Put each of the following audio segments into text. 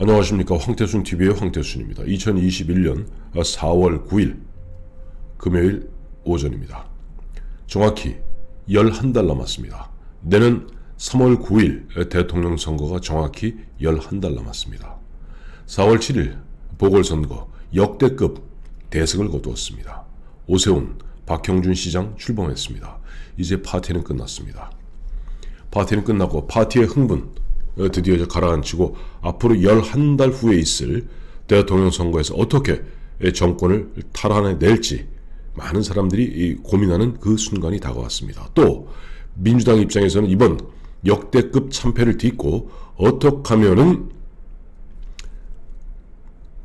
안녕하십니까. 황태순TV의 황태순입니다. 2021년 4월 9일 금요일 오전입니다. 정확히 11달 남았습니다. 내년 3월 9일 대통령 선거가 정확히 11달 남았습니다. 4월 7일 보궐선거 역대급 대승을 거두었습니다. 오세훈, 박형준 시장 출범했습니다. 이제 파티는 끝났습니다. 파티는 끝나고 파티의 흥분 드디어 이제 가라앉히고 앞으로 11달 후에 있을 대통령 선거에서 어떻게 정권을 탈환해낼지 많은 사람들이 고민하는 그 순간이 다가왔습니다. 또 민주당 입장에서는 이번 역대급 참패를 딛고 어떻게 하면은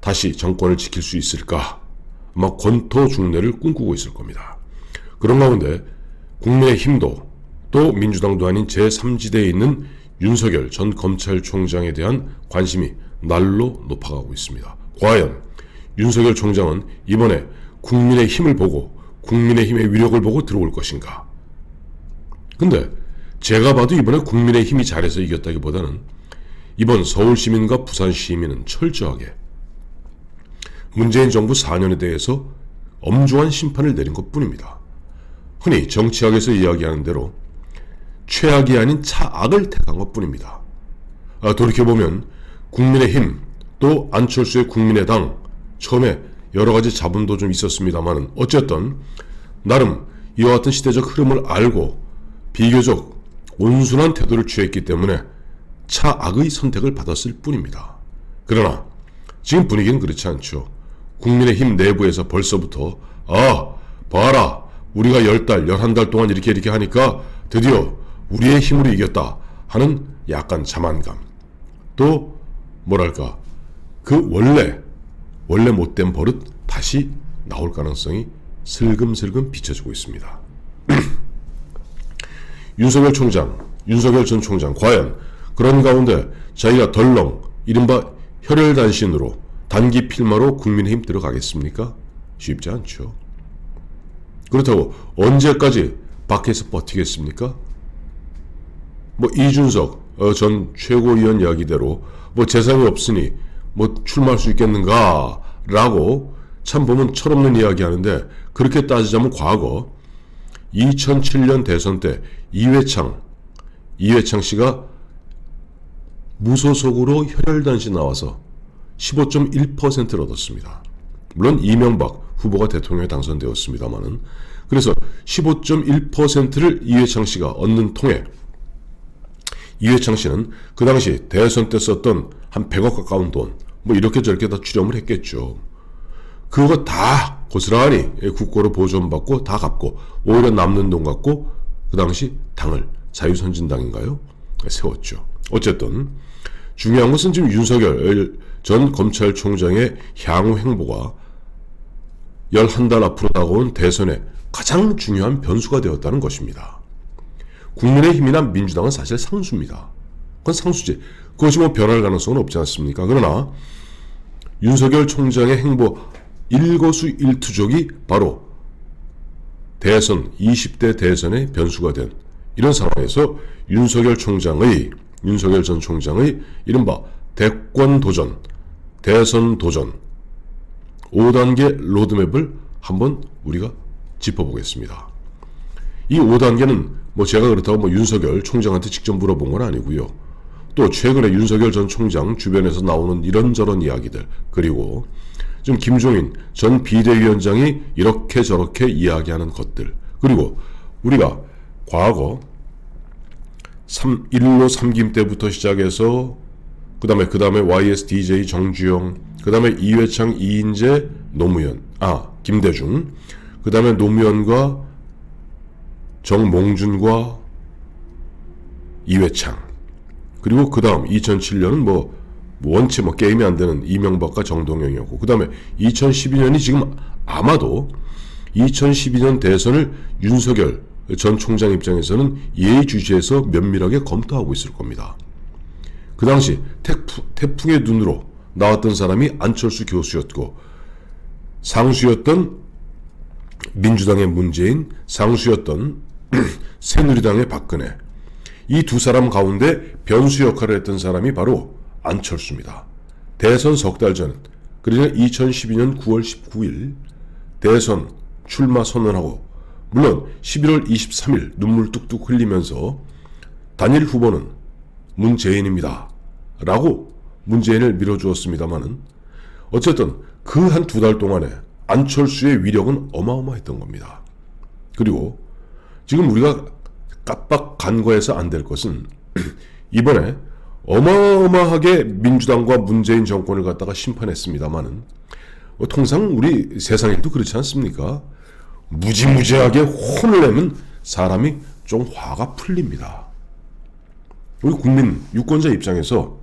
다시 정권을 지킬 수 있을까 아마 권토 중례를 꿈꾸고 있을 겁니다. 그런 가운데 국민의힘도 또 민주당도 아닌 제3지대에 있는 윤석열 전 검찰총장에 대한 관심이 날로 높아가고 있습니다. 과연 윤석열 총장은 이번에 국민의 힘을 보고 국민의힘의 위력을 보고 들어올 것인가? 근데 제가 봐도 이번에 국민의힘이 잘해서 이겼다기보다는 이번 서울시민과 부산시민은 철저하게 문재인 정부 4년에 대해서 엄중한 심판을 내린 것뿐입니다. 흔히 정치학에서 이야기하는 대로 최악이 아닌 차악을 택한 것뿐입니다. 돌이켜보면 국민의힘 또 안철수의 국민의당 처음에 여러가지 잡음도 좀 있었습니다만 어쨌든 나름 이와 같은 시대적 흐름을 알고 비교적 온순한 태도를 취했기 때문에 차악의 선택을 받았을 뿐입니다. 그러나 지금 분위기는 그렇지 않죠. 국민의힘 내부에서 벌써부터 봐라 우리가 10달, 11달 동안 이렇게 하니까 드디어 우리의 힘으로 이겼다 하는 약간 자만감, 또 뭐랄까 그 원래 못된 버릇 다시 나올 가능성이 슬금슬금 비춰지고 있습니다. 윤석열 전 총장 과연 그런 가운데 자기가 덜렁 이른바 혈혈단신으로 단기 필마로 국민의힘 들어가겠습니까? 쉽지 않죠. 그렇다고 언제까지 밖에서 버티겠습니까? 이준석 전 최고위원 이야기대로 재산이 없으니 출마할 수 있겠는가 라고 참 보면 철없는 이야기 하는데, 그렇게 따지자면 과거 2007년 대선 때 이회창 씨가 무소속으로 혈혈단신 나와서 15.1%를 얻었습니다. 물론 이명박 후보가 대통령에 당선되었습니다만은, 그래서 15.1%를 이회창 씨가 얻는 통에 이회창 씨는 그 당시 대선 때 썼던 한 100억 가까운 돈 이렇게 저렇게 다 출연을 했겠죠. 그거 다 고스란히 국고로 보존받고 다 갚고 오히려 남는 돈 갖고 그 당시 당을 자유선진당인가요? 세웠죠. 어쨌든 중요한 것은 지금 윤석열 전 검찰총장의 향후 행보가 11달 앞으로 다가온 대선에 가장 중요한 변수가 되었다는 것입니다. 국민의힘이나 민주당은 사실 상수입니다. 그건 상수지. 그것이 변할 가능성은 없지 않습니까? 그러나 윤석열 총장의 행보 일거수일투족이 바로 대선 20대 대선의 변수가 된 이런 상황에서 윤석열 전 총장의 이른바 대권 도전, 대선 도전 5단계 로드맵을 한번 우리가 짚어보겠습니다. 이 5단계는 제가 그렇다고 윤석열 총장한테 직접 물어본 건 아니고요. 또 최근에 윤석열 전 총장 주변에서 나오는 이런저런 이야기들, 그리고 지금 김종인 전 비대위원장이 이렇게 저렇게 이야기하는 것들, 그리고 우리가 과거 1로 3김 때부터 시작해서 그 다음에 YSDJ 정주영, 그 다음에 이회창, 이인재, 노무현, 김대중, 그 다음에 노무현과 정몽준과 이회창, 그리고 그 다음 2007년은 원체 게임이 안 되는 이명박과 정동영이었고, 그 다음에 2012년이 지금 아마도 2012년 대선을 윤석열 전 총장 입장에서는 예의주시해서 면밀하게 검토하고 있을 겁니다. 그 당시 태풍의 눈으로 나왔던 사람이 안철수 교수였고, 상수였던 민주당의 문재인, 상수였던 새누리당의 박근혜, 이 두 사람 가운데 변수 역할을 했던 사람이 바로 안철수입니다. 대선 석 달 전, 그러니까 2012년 9월 19일 대선 출마 선언하고 물론 11월 23일 눈물 뚝뚝 흘리면서 단일 후보는 문재인입니다 라고 문재인을 밀어주었습니다마는 어쨌든 그 한 두 달 동안에 안철수의 위력은 어마어마했던 겁니다. 그리고 지금 우리가 깜빡 간과해서 안 될 것은 이번에 어마어마하게 민주당과 문재인 정권을 갖다가 심판했습니다마는 통상 우리 세상에도 그렇지 않습니까? 무지무지하게 혼을 내면 사람이 좀 화가 풀립니다. 우리 국민 유권자 입장에서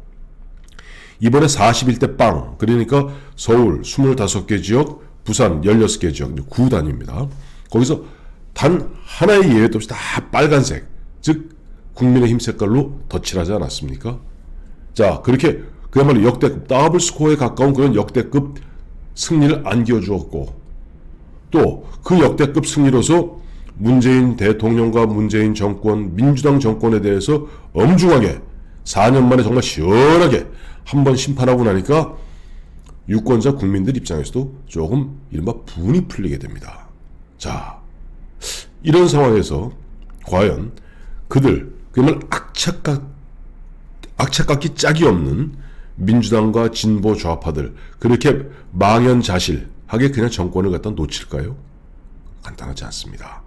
이번에 41대 빵, 그러니까 서울 25개 지역, 부산 16개 지역, 9단입니다. 거기서 단 하나의 예외도 없이 다 빨간색, 즉 국민의힘 색깔로 덧칠하지 않았습니까? 자, 그렇게 그야말로 역대급 더블 스코어에 가까운 그런 역대급 승리를 안겨주었고 또 그 역대급 승리로서 문재인 대통령과 문재인 정권, 민주당 정권에 대해서 엄중하게 4년 만에 정말 시원하게 한번 심판하고 나니까 유권자 국민들 입장에서도 조금 이른바 분이 풀리게 됩니다. 자, 이런 상황에서 과연 그들, 그야말로 악착같기 짝이 없는 민주당과 진보 좌파들, 그렇게 망연자실하게 그냥 정권을 갖다 놓칠까요? 간단하지 않습니다.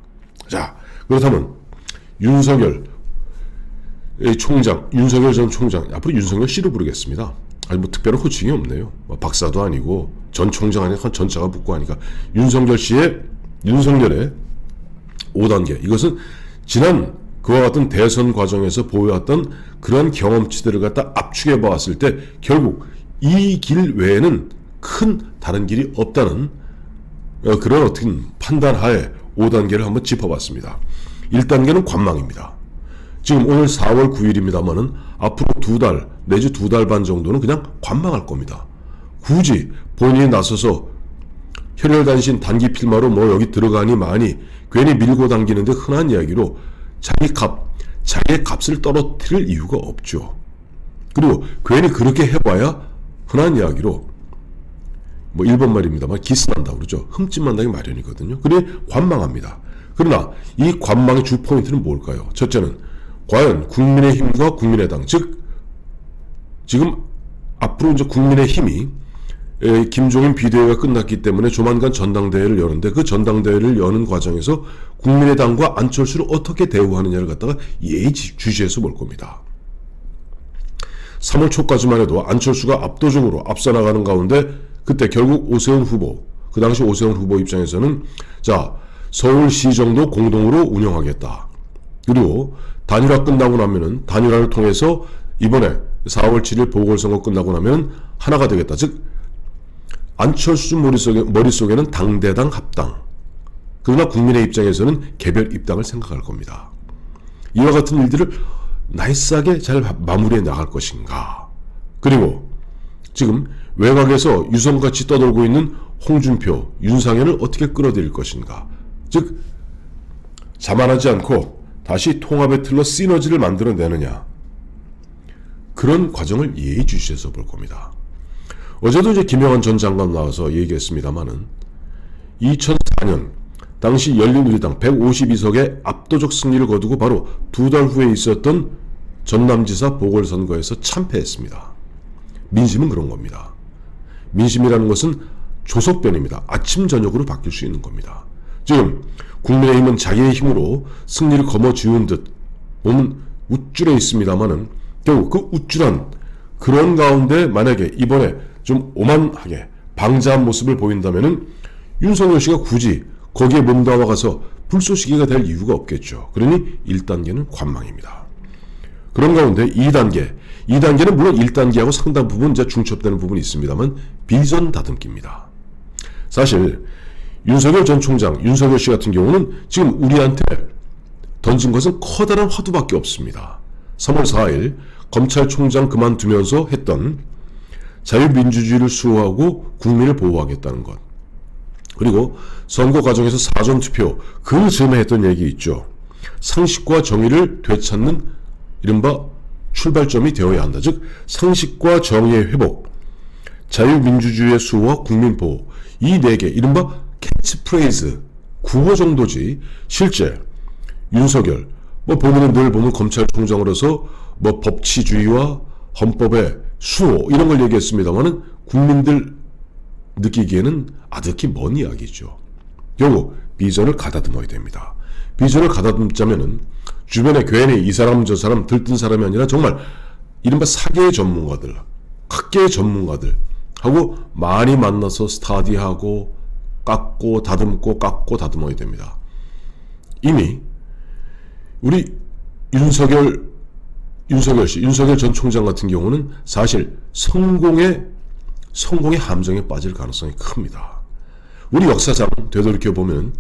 자, 그렇다면 윤석열 전 총장, 앞으로 윤석열 씨로 부르겠습니다. 아니 뭐 특별한 호칭이 없네요. 박사도 아니고 전 총장 아니까 전자가 붙고 하니까 윤석열의 5단계, 이것은 지난 그와 같은 대선 과정에서 보여왔던 그러한 경험치들을 갖다 압축해 보았을 때 결국 이 길 외에는 큰 다른 길이 없다는 그런 어떻게 판단하에 5단계를 한번 짚어봤습니다. 1단계는 관망입니다. 지금 오늘 4월 9일입니다만은 앞으로 2달 내지 2달 반 정도는 그냥 관망할 겁니다. 굳이 본인이 나서서 혈혈단신 단기 필마로 뭐 여기 들어가니 마니 괜히 밀고 당기는데 흔한 이야기로 자기의 값을 떨어뜨릴 이유가 없죠. 그리고 괜히 그렇게 해봐야 흔한 이야기로 뭐 일본 말입니다만 기스난다고 그러죠. 흠집만나기 마련이거든요. 그래 관망합니다. 그러나 이 관망의 주 포인트는 뭘까요? 첫째는 과연 국민의힘과 국민의당, 즉 지금 앞으로 이제 국민의힘이 김종인 비대위가 끝났기 때문에 조만간 전당대회를 여는데 그 전당대회를 여는 과정에서 국민의당과 안철수를 어떻게 대우하느냐를 갖다가 예의주시해서 볼 겁니다. 3월 초까지만 해도 안철수가 압도적으로 앞서 나가는 가운데 그때 결국 오세훈 후보, 그 당시 오세훈 후보 입장에서는 자, 서울시정도 공동으로 운영하겠다. 그리고 단일화 끝나고 나면은 단일화를 통해서 이번에 4월 7일 보궐선거 끝나고 나면 하나가 되겠다. 즉 안철수 머릿속에는 당대당 합당, 그러나 국민의 입장에서는 개별 입당을 생각할 겁니다. 이와 같은 일들을 나이스하게 잘 마무리해 나갈 것인가. 그리고 지금 외곽에서 유성같이 떠돌고 있는 홍준표, 윤상현을 어떻게 끌어들일 것인가. 즉 자만하지 않고 다시 통합의 틀로 시너지를 만들어내느냐. 그런 과정을 예의주시해서 볼 겁니다. 어제도 이제 김영환 전 장관 나와서 얘기했습니다마는 2004년 당시 열린우리당 152석의 압도적 승리를 거두고 바로 2달 후에 있었던 전남지사 보궐선거에서 참패했습니다. 민심은 그런 겁니다. 민심이라는 것은 조석변입니다. 아침 저녁으로 바뀔 수 있는 겁니다. 지금 국민의힘은 자기의 힘으로 승리를 거머쥐은 듯 몸은 우쭐해 있습니다마는 결국 그 우쭐한 그런 가운데 만약에 이번에 좀 오만하게 방자한 모습을 보인다면은 윤석열 씨가 굳이 거기에 몸담아가서 불쏘시개가 될 이유가 없겠죠. 그러니 1단계는 관망입니다. 그런 가운데 2단계는 물론 1단계하고 상당 부분 이제 중첩되는 부분이 있습니다만 비전 다듬기입니다. 사실 윤석열 전 총장, 윤석열 씨 같은 경우는 지금 우리한테 던진 것은 커다란 화두밖에 없습니다. 3월 4일 검찰총장 그만두면서 했던 자유민주주의를 수호하고 국민을 보호하겠다는 것. 그리고 선거 과정에서 사전투표 그 즈음에 했던 얘기 있죠. 상식과 정의를 되찾는 이른바 출발점이 되어야 한다. 즉 상식과 정의의 회복. 자유민주주의의 수호와 국민보호, 이 네 개, 이른바 캐치프레이즈, 구호 정도지 실제 윤석열, 본인은 늘 보면 검찰총장으로서 법치주의와 헌법의 수호 이런 걸 얘기했습니다만은 국민들 느끼기에는 아득히 먼 이야기죠. 결국 비전을 가다듬어야 됩니다. 비전을 가다듬자면은 주변에 괜히 이 사람 저 사람 들뜬 사람이 아니라 정말 이른바 사계의 전문가들, 학계의 전문가들 하고 많이 만나서 스타디하고 깎고 다듬고 깎고 다듬어야 됩니다. 이미 우리 윤석열 전 총장 같은 경우는 사실 성공의 함정에 빠질 가능성이 큽니다. 우리 역사상 되돌이켜보면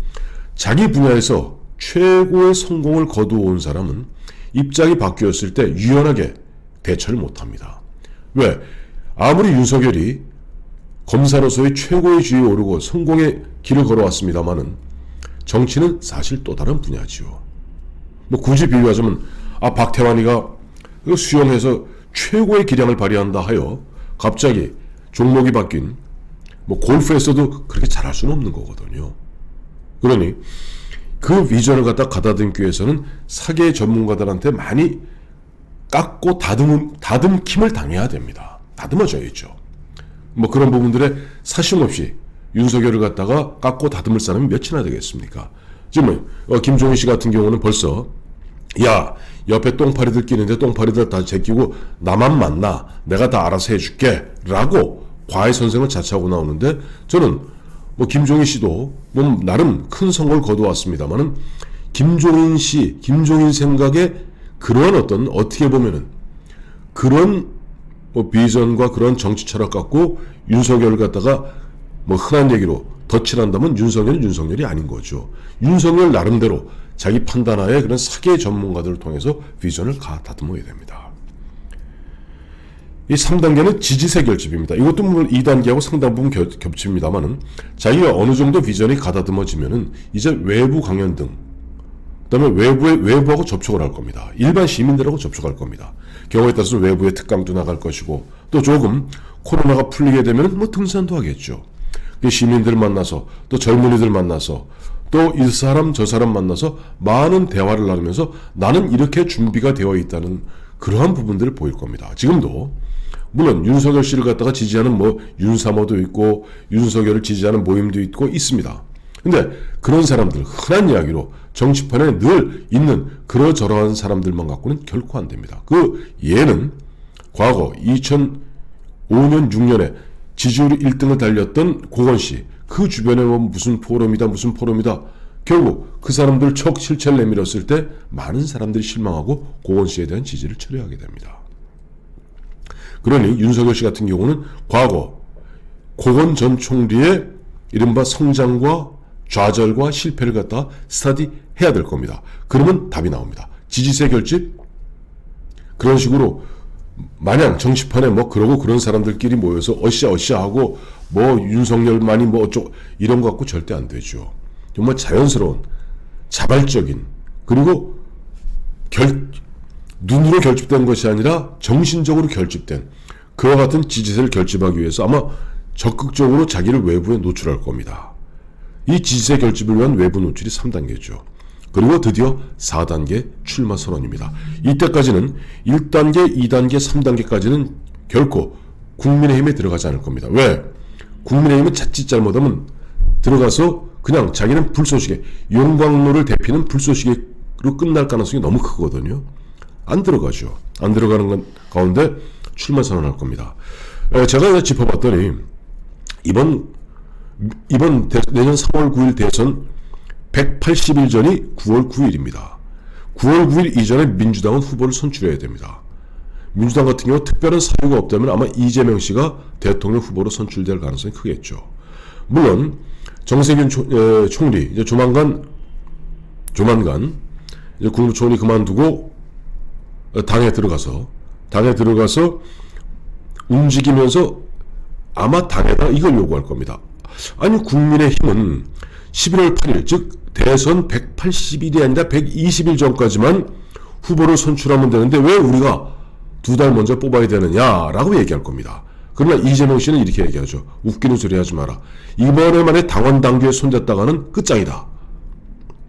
자기 분야에서 최고의 성공을 거두어온 사람은 입장이 바뀌었을 때 유연하게 대처를 못합니다. 왜? 아무리 윤석열이 검사로서의 최고의 지위에 오르고 성공의 길을 걸어왔습니다마는 정치는 사실 또 다른 분야지요. 굳이 비유하자면 박태환이가 수영해서 최고의 기량을 발휘한다 하여 갑자기 종목이 바뀐 골프에서도 그렇게 잘할 수는 없는 거거든요. 그러니 그 비전을 갖다 가다듬기 위해서는 사계 전문가들한테 많이 깎고 다듬킴을 당해야 됩니다. 다듬어져야죠. 그런 부분들에 사심없이 윤석열을 갖다가 깎고 다듬을 사람이 몇이나 되겠습니까? 지금 김종인 씨 같은 경우는 벌써 옆에 똥파리들 끼는데 똥파리들 다 제끼고 나만 만나 내가 다 알아서 해줄게 라고 과외 선생을 자처하고 나오는데 저는 김종인 씨도 나름 큰 성공을 거두었습니다만은 김종인 생각에 그런 어떻게 보면은 그런 비전과 그런 정치 철학 갖고 윤석열을 갖다가 흔한 얘기로 덧칠한다면 윤석열이 아닌 거죠. 윤석열 나름대로 자기 판단하에 그런 사계 전문가들을 통해서 비전을 다듬어야 됩니다. 이 3단계는 지지세 결집입니다. 이것도 물론 2단계하고 상당 부분 겹칩니다만은 자기가 어느 정도 비전이 가다듬어지면은 이제 외부 강연 등 그다음에 외부하고 접촉을 할 겁니다. 일반 시민들하고 접촉할 겁니다. 경우에 따라서 외부에 특강도 나갈 것이고 또 조금 코로나가 풀리게 되면 등산도 하겠죠. 시민들 만나서 또 젊은이들 만나서 또 이 사람 저 사람 만나서 많은 대화를 나누면서 나는 이렇게 준비가 되어 있다는 그러한 부분들을 보일 겁니다. 지금도 물론 윤석열 씨를 갖다가 지지하는 윤사모도 있고 윤석열을 지지하는 모임도 있고 있습니다. 근데 그런 사람들 흔한 이야기로 정치판에 늘 있는 그러저러한 사람들만 갖고는 결코 안 됩니다. 그 예는 과거 2005년 6년에 지지율 1등을 달렸던 고건 씨, 그 주변에 무슨 포럼이다 결국 그 사람들 척 실체를 내밀었을 때 많은 사람들이 실망하고 고건 씨에 대한 지지를 철회하게 됩니다. 그러니 윤석열 씨 같은 경우는 과거 고건 전 총리의 이른바 성장과 좌절과 실패를 갖다 스터디해야 될 겁니다. 그러면 답이 나옵니다. 지지세 결집? 그런 식으로 마냥 정치판에 그러고 그런 사람들끼리 모여서 어쌰 하고 윤석열만이 어쩌고 이런 거 갖고 절대 안 되죠. 정말 자연스러운 자발적인 그리고 눈으로 결집된 것이 아니라 정신적으로 결집된 그와 같은 지지세를 결집하기 위해서 아마 적극적으로 자기를 외부에 노출할 겁니다. 이 지지세 결집을 위한 외부 노출이 3단계죠. 그리고 드디어 4단계 출마 선언입니다. 이때까지는 1단계, 2단계, 3단계까지는 결코 국민의힘에 들어가지 않을 겁니다. 왜? 국민의힘은 자칫 잘못하면 들어가서 그냥 자기는 불쏘시개, 용광로를 대피는 불쏘시개로 끝날 가능성이 너무 크거든요. 안 들어가죠. 안 들어가는 가운데 출마 선언할 겁니다. 제가 짚어봤더니 이번 내년 3월 9일 대선 180일 전이 9월 9일입니다. 9월 9일 이전에 민주당은 후보를 선출해야 됩니다. 민주당 같은 경우 특별한 사유가 없다면 아마 이재명 씨가 대통령 후보로 선출될 가능성이 크겠죠. 물론 정세균 총리 이제 조만간 이제 국무총리 그만두고 당에 들어가서 움직이면서 아마 당에다 이걸 요구할 겁니다. 아니 국민의힘은 11월 8일 즉 대선 180일이 아니라 120일 전까지만 후보를 선출하면 되는데 왜 우리가 2달 먼저 뽑아야 되느냐라고 얘기할 겁니다. 그러나 이재명 씨는 이렇게 얘기하죠. 웃기는 소리 하지 마라. 이번에 만에 당원 당규에 손댔다가는 끝장이다.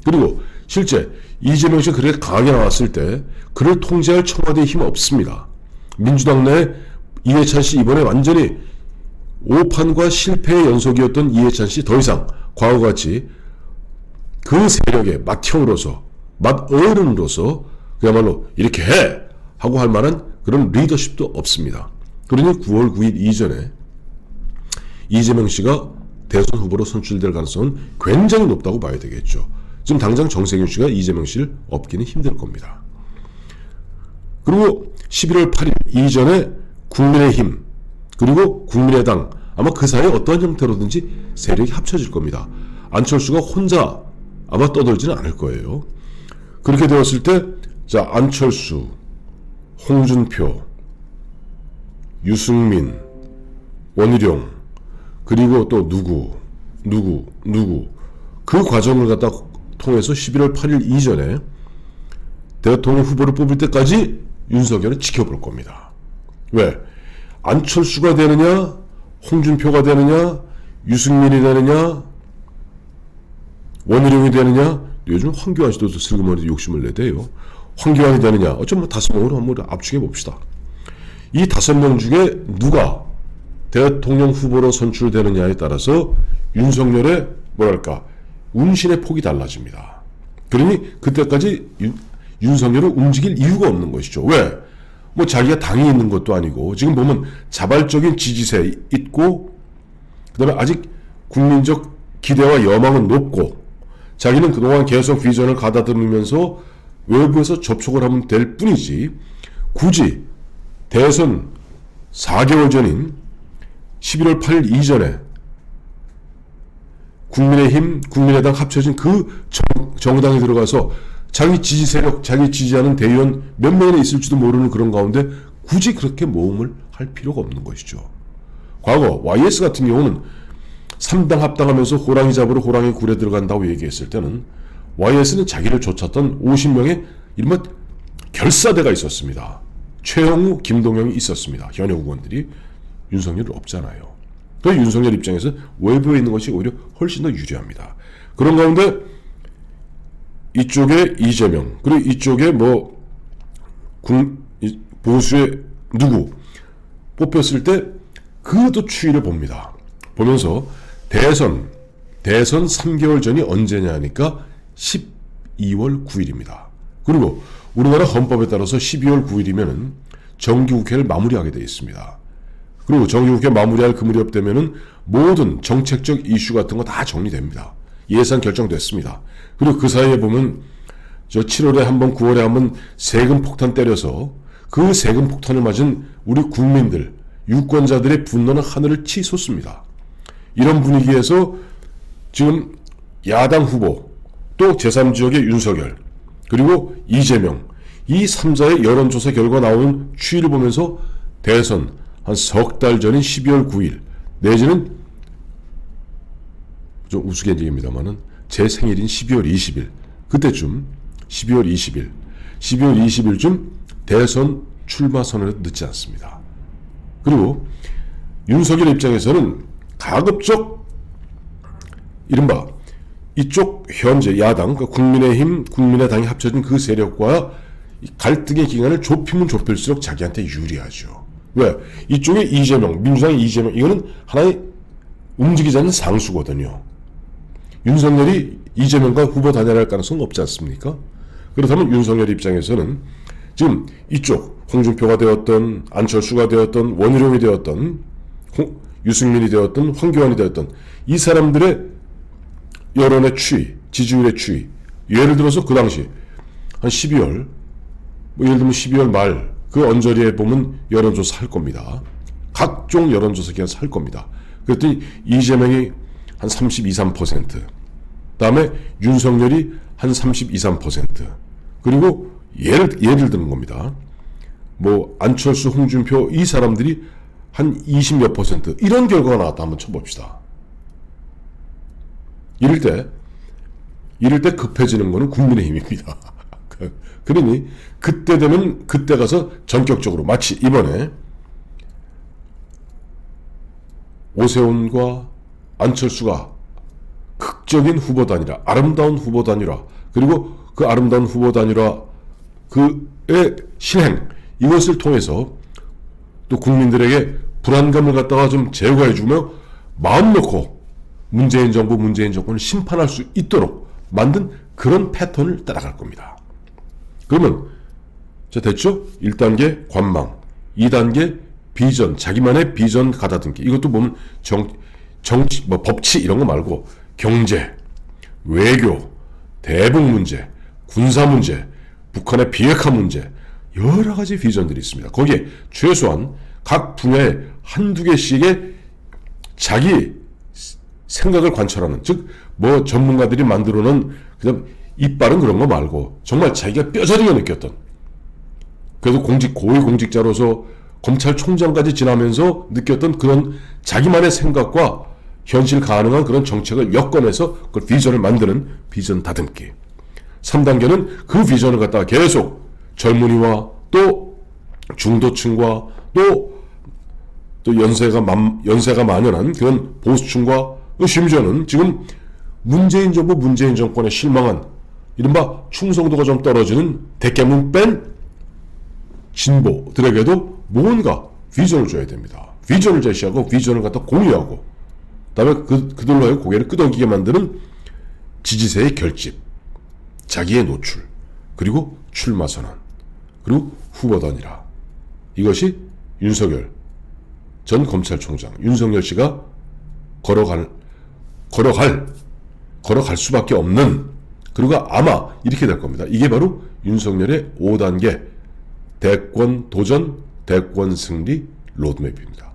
그리고 실제 이재명 씨가 그렇게 강하게 나왔을 때 그를 통제할 청와대에 힘 없습니다. 민주당 내 이해찬 씨 이번에 완전히 오판과 실패의 연속이었던 이해찬 씨 더 이상 과거와 같이 그 세력의 맏형으로서 맏어른으로서 그야말로 이렇게 해! 하고 할 만한 그런 리더십도 없습니다. 그러니 9월 9일 이전에 이재명 씨가 대선 후보로 선출될 가능성은 굉장히 높다고 봐야 되겠죠. 지금 당장 정세균 씨가 이재명 씨를 업기는 힘들 겁니다. 그리고 11월 8일 이전에 국민의힘 그리고 국민의당 아마 그 사이에 어떠한 형태로든지 세력이 합쳐질 겁니다. 안철수가 혼자 아마 떠돌지는 않을 거예요. 그렇게 되었을 때 자, 안철수, 홍준표, 유승민, 원희룡 그리고 또 누구 그 과정을 갖다 통해서 11월 8일 이전에 대통령 후보를 뽑을 때까지 윤석열은 지켜볼 겁니다. 왜? 안철수가 되느냐 홍준표가 되느냐 유승민이 되느냐 원희룡이 되느냐 요즘 황교안 씨도 슬그머니 욕심을 내대요. 황교안이 되느냐 어쩜 뭐 5명으로 한번 압축해 봅시다. 이 5명 중에 누가 대통령 후보로 선출되느냐에 따라서 윤석열의 뭐랄까 운신의 폭이 달라집니다. 그러니 그때까지 윤석열은 움직일 이유가 없는 것이죠. 왜? 뭐 자기가 당이 있는 것도 아니고 지금 보면 자발적인 지지세 있고 그다음에 아직 국민적 기대와 여망은 높고 자기는 그동안 계속 비전을 가다듬으면서 외부에서 접촉을 하면 될 뿐이지 굳이 대선 4개월 전인 11월 8일 이전에 국민의힘, 국민의당 합쳐진 그 정당에 들어가서 자기 지지 세력, 자기 지지하는 대의원 몇 명이나 있을지도 모르는 그런 가운데 굳이 그렇게 모험을 할 필요가 없는 것이죠. 과거 YS 같은 경우는 3당 합당하면서 호랑이 잡으러 호랑이 굴에 들어간다고 얘기했을 때는 YS는 자기를 쫓았던 50명의 이른바 결사대가 있었습니다. 최영우, 김동영이 있었습니다. 현역 의원들이. 윤석열은 없잖아요. 그 윤석열 입장에서 외부에 있는 것이 오히려 훨씬 더 유리합니다. 그런 가운데 이쪽에 이재명 그리고 이쪽에 뭐 보수의 누구 뽑혔을 때 그것도 추이를 봅니다. 보면서 대선 3개월 전이 언제냐 하니까 12월 9일입니다. 그리고 우리나라 헌법에 따라서 12월 9일이면은 정기국회를 마무리하게 되어 있습니다. 그리고 정기국회 마무리할 그 무렵 되면은 모든 정책적 이슈 같은 거 다 정리됩니다. 예산 결정됐습니다. 그리고 그 사이에 보면 저 7월에 한번 9월에 한번 세금 폭탄 때려서 그 세금 폭탄을 맞은 우리 국민들 유권자들의 분노는 하늘을 치솟습니다. 이런 분위기에서 지금 야당 후보 또 제3지역의 윤석열 그리고 이재명 이 3자의 여론조사 결과 나오는 추이를 보면서 대선 한 석 달 전인 12월 9일 내지는 좀 우스갯얘기입니다만은 제 생일인 12월 20일 그때쯤 12월 20일쯤 대선 출마 선언을 늦지 않습니다. 그리고 윤석열 입장에서는 가급적 이른바 이쪽 현재 야당 그러니까 국민의힘, 국민의당이 합쳐진 그 세력과 갈등의 기간을 좁히면 좁힐수록 자기한테 유리하죠. 왜? 이쪽에 이재명, 민주당의 이재명 이거는 하나의 움직이지 않는 상수거든요. 윤석열이 이재명과 후보 단일할 가능성은 없지 않습니까? 그렇다면 윤석열 입장에서는 지금 이쪽 홍준표가 되었던 안철수가 되었던 원희룡이 되었던 유승민이 되었던 황교안이 되었던 이 사람들의 여론의 추이, 지지율의 추이 예를 들어서 그 당시 한 12월 뭐 예를 들면 12월 말 그 언저리에 보면 여론조사 할 겁니다. 각종 여론조사 기관에서 할 겁니다. 그랬더니 이재명이 한 32, 3% 다음에 윤석열이 한 32, 3% 그리고 예를 드는 겁니다. 뭐 안철수, 홍준표 이 사람들이 한 20몇 % 이런 결과가 나왔다 한번 쳐봅시다. 이럴 때 급해지는 거는 국민의힘입니다. 그러니 그때 되면 그때 가서 전격적으로 마치 이번에 오세훈과 안철수가 극적인 후보 단일화, 아름다운 후보 단일화, 그리고 그 아름다운 후보 단일화 그의 실행, 이것을 통해서 또 국민들에게 불안감을 갖다가 좀 제거해주며 마음 놓고 문재인 정부, 문재인 정권을 심판할 수 있도록 만든 그런 패턴을 따라갈 겁니다. 그러면 자, 됐죠? 1단계 관망, 2단계 비전, 자기만의 비전 가다듬기. 이것도 보면 정치, 뭐 법치 이런 거 말고 경제, 외교, 대북 문제, 군사 문제, 북한의 비핵화 문제, 여러 가지 비전들이 있습니다. 거기에 최소한 각 분야에 한두 개씩의 자기 생각을 관철하는, 즉 뭐 전문가들이 만들어 놓은 그냥 이빨은 그런 거 말고 정말 자기가 뼈저리게 느꼈던, 그래도 고위 공직자로서 검찰총장까지 지나면서 느꼈던 그런 자기만의 생각과 현실 가능한 그런 정책을 엮어내서 그 비전을 만드는 비전 다듬기. 3단계는 그 비전을 갖다가 계속 젊은이와 또 중도층과 또 연세가 만연한 그런 보수층과 심지어는 지금 문재인 정부, 문재인 정권에 실망한 이른바 충성도가 좀 떨어지는 대깨문 뺀 진보들에게도 뭔가 비전을 줘야 됩니다. 비전을 제시하고 비전을 갖다 공유하고, 그다음에 그들로의 고개를 끄덕이게 만드는 지지세의 결집, 자기의 노출, 그리고 출마 선언, 그리고 후보 단일화. 이것이 윤석열 전 검찰총장, 윤석열 씨가 걸어갈 수밖에 없는, 그리고 아마 이렇게 될 겁니다. 이게 바로 윤석열의 5단계 대권 도전, 대권 승리 로드맵입니다.